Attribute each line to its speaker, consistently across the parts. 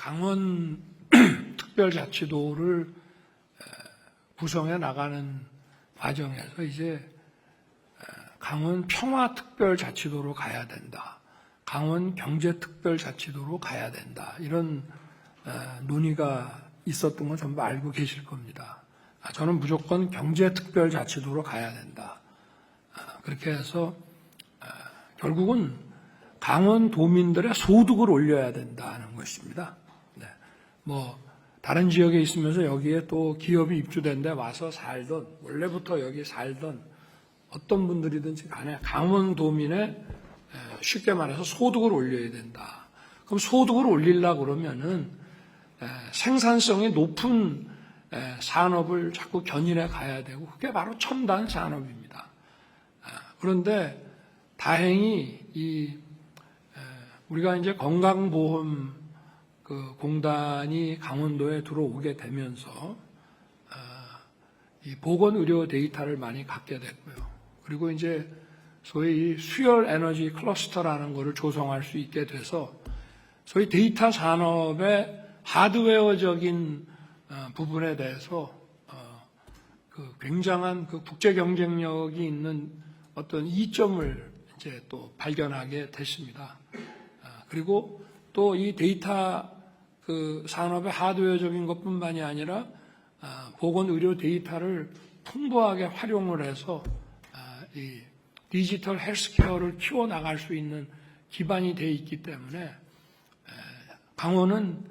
Speaker 1: 강원 특별자치도를 구성해 나가는 과정에서 이제 강원 평화특별자치도로 가야 된다. 강원 경제특별자치도로 가야 된다. 이런 논의가 있었던 건 전부 알고 계실 겁니다. 저는 무조건 경제특별자치도로 가야 된다. 그렇게 해서 결국은 강원도민들의 소득을 올려야 된다는 것입니다. 네. 다른 지역에 있으면서 여기에 또 기업이 입주된 데 와서 살던, 원래부터 여기 살던 어떤 분들이든지 간에 강원도민의 쉽게 말해서 소득을 올려야 된다. 그럼 소득을 올리려고 그러면은 생산성이 높은 산업을 자꾸 견인해 가야 되고, 그게 바로 첨단 산업입니다. 그런데 다행히 우리가 이제 건강보험 공단이 강원도에 들어오게 되면서 이 보건의료 데이터를 많이 갖게 됐고요. 그리고 이제 소위 수열 에너지 클러스터라는 것을 조성할 수 있게 돼서 소위 데이터 산업의 하드웨어적인 부분에 대해서 굉장한 국제 경쟁력이 있는 어떤 이점을 이제 또 발견하게 됐습니다. 그리고 또 이 데이터 산업의 하드웨어적인 것뿐만이 아니라 보건의료 데이터를 풍부하게 활용을 해서 이 디지털 헬스케어를 키워나갈 수 있는 기반이 되어 있기 때문에 강원은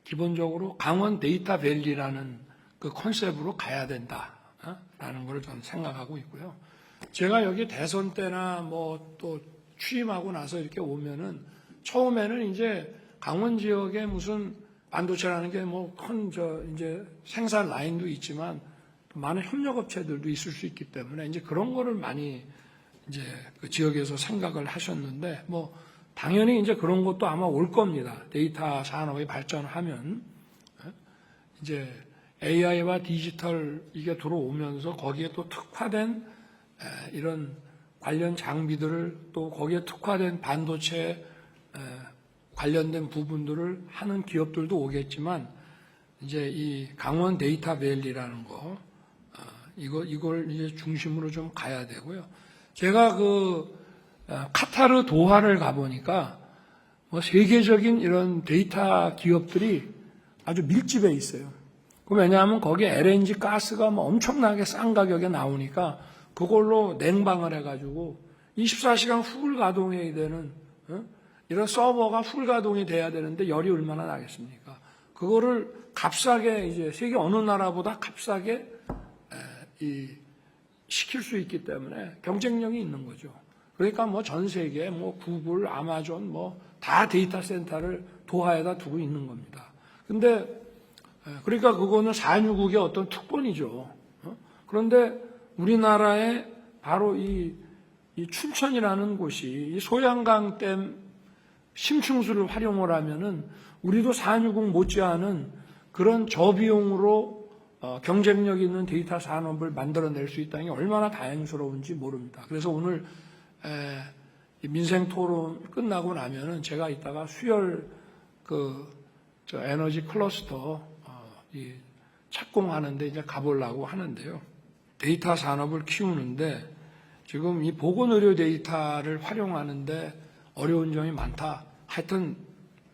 Speaker 1: 기본적으로 강원 데이터 밸리라는 그 컨셉으로 가야 된다라는 걸 저는 생각하고 있고요. 제가 여기 대선 때나 또 취임하고 나서 이렇게 오면은 처음에는 이제 강원 지역에 무슨 반도체라는 게 큰 이제 생산 라인도 있지만 많은 협력업체들도 있을 수 있기 때문에 이제 그런 거를 많이 이제 그 지역에서 생각을 하셨는데 당연히 이제 그런 것도 아마 올 겁니다. 데이터 산업이 발전하면 이제 AI와 디지털 이게 들어오면서 거기에 또 특화된 이런 관련 장비들을 또 거기에 특화된 반도체 관련된 부분들을 하는 기업들도 오겠지만 이제 이 강원 데이터 밸리라는 거 이걸 이제 중심으로 좀 가야 되고요. 제가 카타르 도하를 가보니까 세계적인 이런 데이터 기업들이 아주 밀집해 있어요. 왜냐하면 거기에 LNG 가스가 엄청나게 싼 가격에 나오니까 그걸로 냉방을 해가지고 24시간 풀 가동해야 되는 이런 서버가 풀 가동이 돼야 되는데 열이 얼마나 나겠습니까? 그거를 값싸게 이제 세계 어느 나라보다 값싸게 시킬 수 있기 때문에 경쟁력이 있는 거죠. 그러니까 전 세계 구글, 아마존 다 데이터 센터를 도하에다 두고 있는 겁니다. 근데 그러니까 그거는 산유국의 어떤 특권이죠. 그런데 우리나라에 바로 이 춘천이라는 곳이 이 소양강댐 심층수를 활용을 하면은 우리도 산유국 못지않은 그런 저비용으로 경쟁력 있는 데이터 산업을 만들어낼 수 있다는 게 얼마나 다행스러운지 모릅니다. 그래서 오늘 민생 토론 끝나고 나면은 제가 이따가 수열 에너지 클러스터 착공하는데 이제 가보려고 하는데요. 데이터 산업을 키우는데 지금 이 보건의료 데이터를 활용하는데 어려운 점이 많다. 하여튼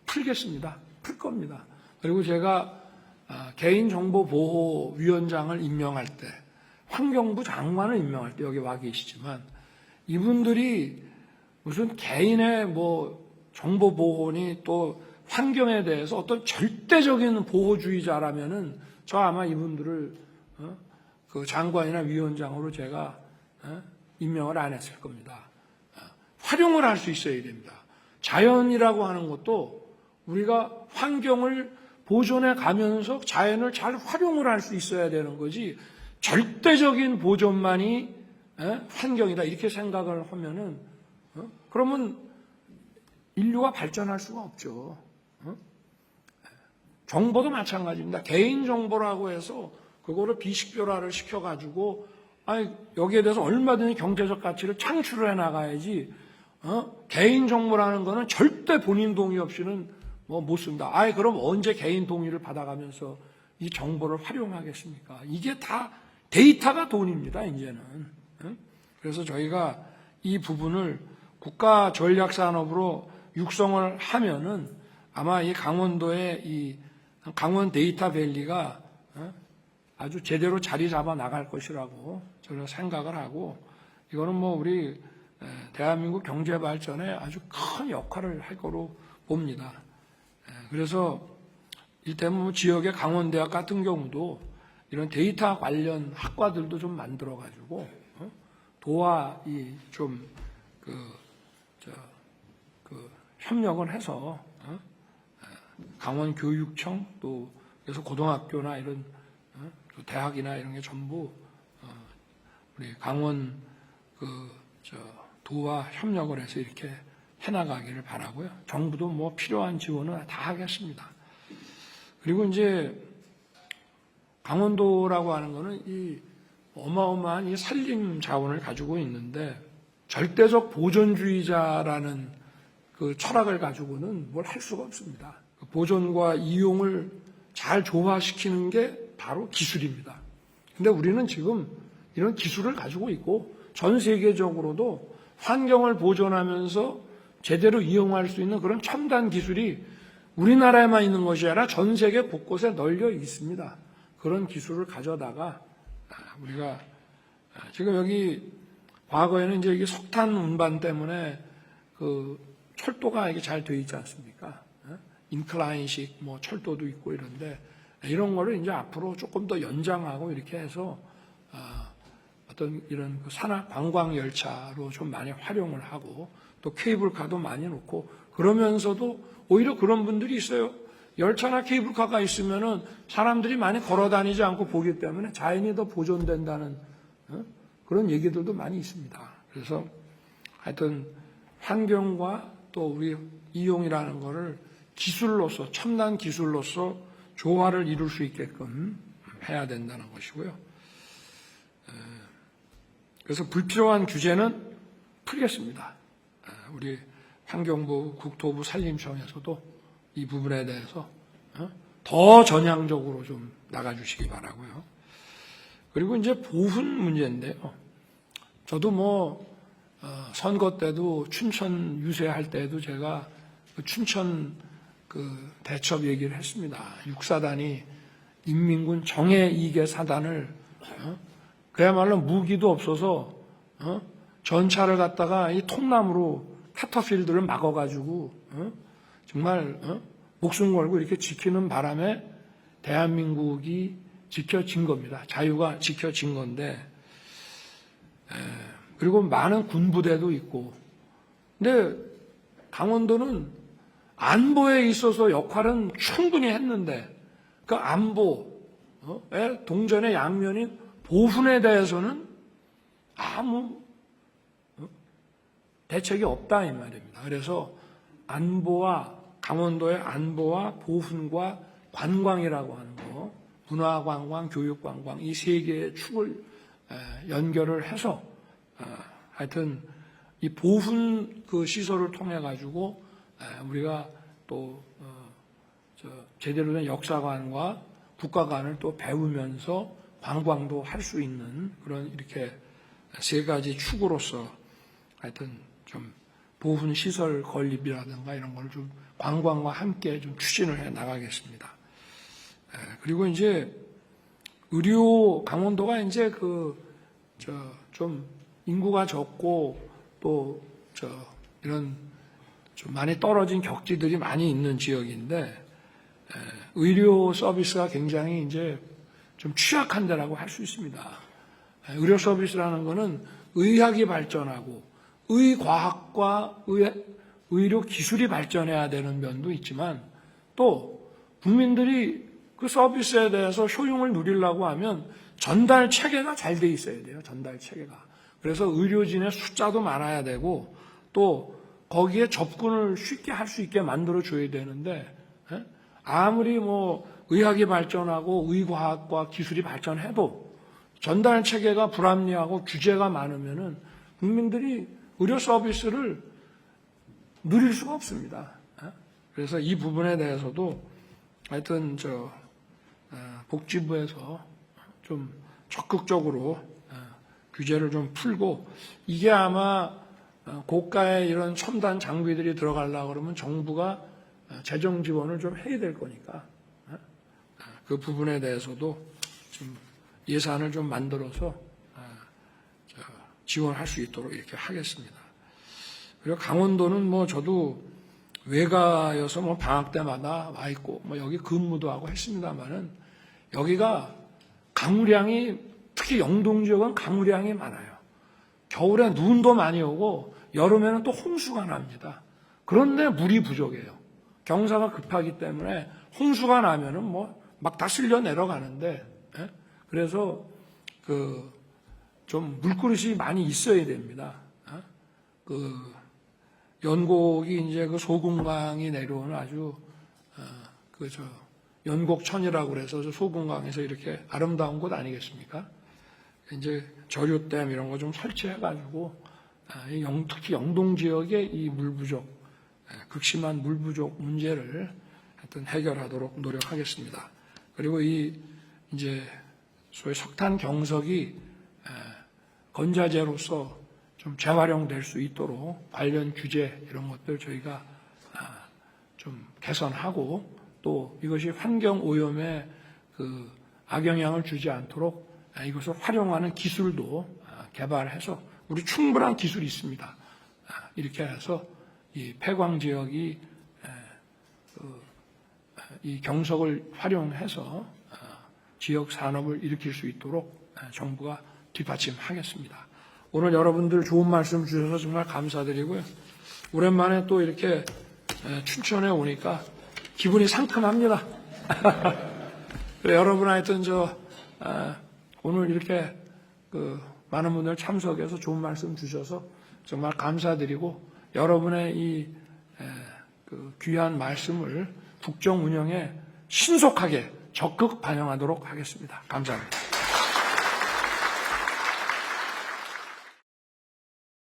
Speaker 1: 풀겠습니다. 풀 겁니다. 그리고 제가 개인정보보호위원장을 임명할 때, 환경부 장관을 임명할 때 여기 와 계시지만 이분들이 무슨 개인의 정보보호니 또 환경에 대해서 어떤 절대적인 보호주의자라면은 저 아마 이분들을 그 장관이나 위원장으로 제가 임명을 안 했을 겁니다. 활용을 할 수 있어야 됩니다. 자연이라고 하는 것도 우리가 환경을 보존해 가면서 자연을 잘 활용을 할 수 있어야 되는 거지 절대적인 보존만이 환경이다 이렇게 생각을 하면은 그러면 인류가 발전할 수가 없죠. 정보도 마찬가지입니다. 개인정보라고 해서 그거를 비식별화를 시켜가지고 여기에 대해서 얼마든지 경제적 가치를 창출해 나가야지 개인정보라는 거는 절대 본인 동의 없이는 뭐 못 쓴다. 아예 그럼 언제 개인 동의를 받아가면서 이 정보를 활용하겠습니까? 이게 다 데이터가 돈입니다, 이제는. 그래서 저희가 이 부분을 국가 전략 산업으로 육성을 하면은 아마 이 강원도의 이 강원 데이터 밸리가 아주 제대로 자리 잡아 나갈 것이라고 저는 생각을 하고, 이거는 뭐 우리 대한민국 경제 발전에 아주 큰 역할을 할 거로 봅니다. 그래서 이를테면 지역의 강원대학 같은 경우도 이런 데이터 관련 학과들도 좀 만들어 가지고 도와 협력을 해서 강원교육청 또 그래서 고등학교나 이런 대학이나 이런 게 전부 우리 강원 도와 협력을 해서 이렇게 해나가기를 바라고요. 정부도 뭐 필요한 지원을 다 하겠습니다. 그리고 이제 강원도라고 하는 거는 이 어마어마한 이 산림 자원을 가지고 있는데 절대적 보존주의자라는 그 철학을 가지고는 뭘 할 수가 없습니다. 보존과 이용을 잘 조화시키는 게 바로 기술입니다. 근데 우리는 지금 이런 기술을 가지고 있고 전 세계적으로도 환경을 보존하면서 제대로 이용할 수 있는 그런 첨단 기술이 우리나라에만 있는 것이 아니라 전 세계 곳곳에 널려 있습니다. 그런 기술을 가져다가 우리가 지금 여기 과거에는 이제 이게 석탄 운반 때문에 그 철도가 이게 잘 돼 있지 않습니까? 인클라인식 뭐 철도도 있고 이런데 이런 거를 이제 앞으로 조금 더 연장하고 이렇게 해서 어떤 이런 산악 관광 열차로 좀 많이 활용을 하고 또 케이블카도 많이 놓고 그러면서도 오히려 그런 분들이 있어요. 열차나 케이블카가 있으면은 사람들이 많이 걸어 다니지 않고 보기 때문에 자연이 더 보존된다는 그런 얘기들도 많이 있습니다. 그래서 하여튼 환경과 또 우리 이용이라는 거를 기술로서 첨단 기술로서 조화를 이룰 수 있게끔 해야 된다는 것이고요. 그래서 불필요한 규제는 풀겠습니다. 우리 환경부, 국토부, 산림청에서도 이 부분에 대해서 더 전향적으로 좀 나가주시기 바라고요. 그리고 이제 보훈 문제인데요. 저도 뭐 선거 때도 춘천 유세할 때도 제가 그 춘천 그 대첩 얘기를 했습니다. 육사단이 인민군 정예 2개 사단을 그야말로 무기도 없어서 전차를 갖다가 이 통나무로 캐터필드를 막아가지고 정말 목숨 걸고 이렇게 지키는 바람에 대한민국이 지켜진 겁니다. 자유가 지켜진 건데 그리고 많은 군부대도 있고 근데 강원도는 안보에 있어서 역할은 충분히 했는데 그 안보의 동전의 양면인 보훈에 대해서는 아무 대책이 없다 이 말입니다. 그래서 안보와 강원도의 안보와 보훈과 관광이라고 하는 거, 문화관광, 교육관광 이 세 개의 축을 연결을 해서 하여튼 이 보훈 그 시설을 통해 가지고 우리가 또 제대로 된 역사관과 국가관을 또 배우면서 관광도 할 수 있는 그런 이렇게 세 가지 축으로서 하여튼 좀 보훈 시설 건립이라든가 이런 걸 좀 관광과 함께 좀 추진을 해 나가겠습니다. 그리고 이제 의료 강원도가 이제 좀 인구가 적고 또 이런 좀 많이 떨어진 격지들이 많이 있는 지역인데 의료 서비스가 굉장히 이제 좀 취약한 데라고 할 수 있습니다. 의료 서비스라는 거는 의학이 발전하고 의과학과 의료 기술이 발전해야 되는 면도 있지만 또 국민들이 그 서비스에 대해서 효용을 누리려고 하면 전달 체계가 잘 돼 있어야 돼요. 전달 체계가. 그래서 의료진의 숫자도 많아야 되고 또 거기에 접근을 쉽게 할 수 있게 만들어줘야 되는데 아무리 뭐 의학이 발전하고 의과학과 기술이 발전해도 전달 체계가 불합리하고 규제가 많으면은 국민들이 의료 서비스를 누릴 수가 없습니다. 그래서 이 부분에 대해서도 하여튼 복지부에서 좀 적극적으로 규제를 좀 풀고, 이게 아마 고가의 이런 첨단 장비들이 들어가려고 그러면 정부가 재정 지원을 좀 해야 될 거니까 그 부분에 대해서도 좀 예산을 좀 만들어서 지원할 수 있도록 이렇게 하겠습니다. 그리고 강원도는 뭐 저도 외가여서 뭐 방학 때마다 와 있고 뭐 여기 근무도 하고 했습니다만은, 여기가 강우량이, 특히 영동 지역은 강우량이 많아요. 겨울에 눈도 많이 오고 여름에는 또 홍수가 납니다. 그런데 물이 부족해요. 경사가 급하기 때문에 홍수가 나면은 뭐 막 다 쓸려 내려가는데, 그래서 좀 물그릇이 많이 있어야 됩니다. 연곡이 이제 소금강이 내려오는 아주 연곡천이라고 그래서 소금강에서 이렇게 아름다운 곳 아니겠습니까? 이제 저류댐 이런 거 좀 설치해가지고 특히 영동 지역의 이 물 부족, 극심한 물 부족 문제를 하여튼 해결하도록 노력하겠습니다. 그리고 이제 소위 석탄 경석이 건자재로서 좀 재활용될 수 있도록 관련 규제 이런 것들 저희가 좀 개선하고, 또 이것이 환경 오염에 악영향을 주지 않도록 이것을 활용하는 기술도 개발해서, 우리 충분한 기술이 있습니다. 이렇게 해서 이 폐광 지역이 이 경석을 활용해서 지역 산업을 일으킬 수 있도록 정부가 뒷받침하겠습니다. 오늘 여러분들 좋은 말씀 주셔서 정말 감사드리고요. 오랜만에 또 이렇게 춘천에 오니까 기분이 상큼합니다. 여러분 하여튼 오늘 이렇게 많은 분들 참석해서 좋은 말씀 주셔서 정말 감사드리고, 여러분의 이 귀한 말씀을 국정 운영에 신속하게 적극 반영하도록 하겠습니다. 감사합니다.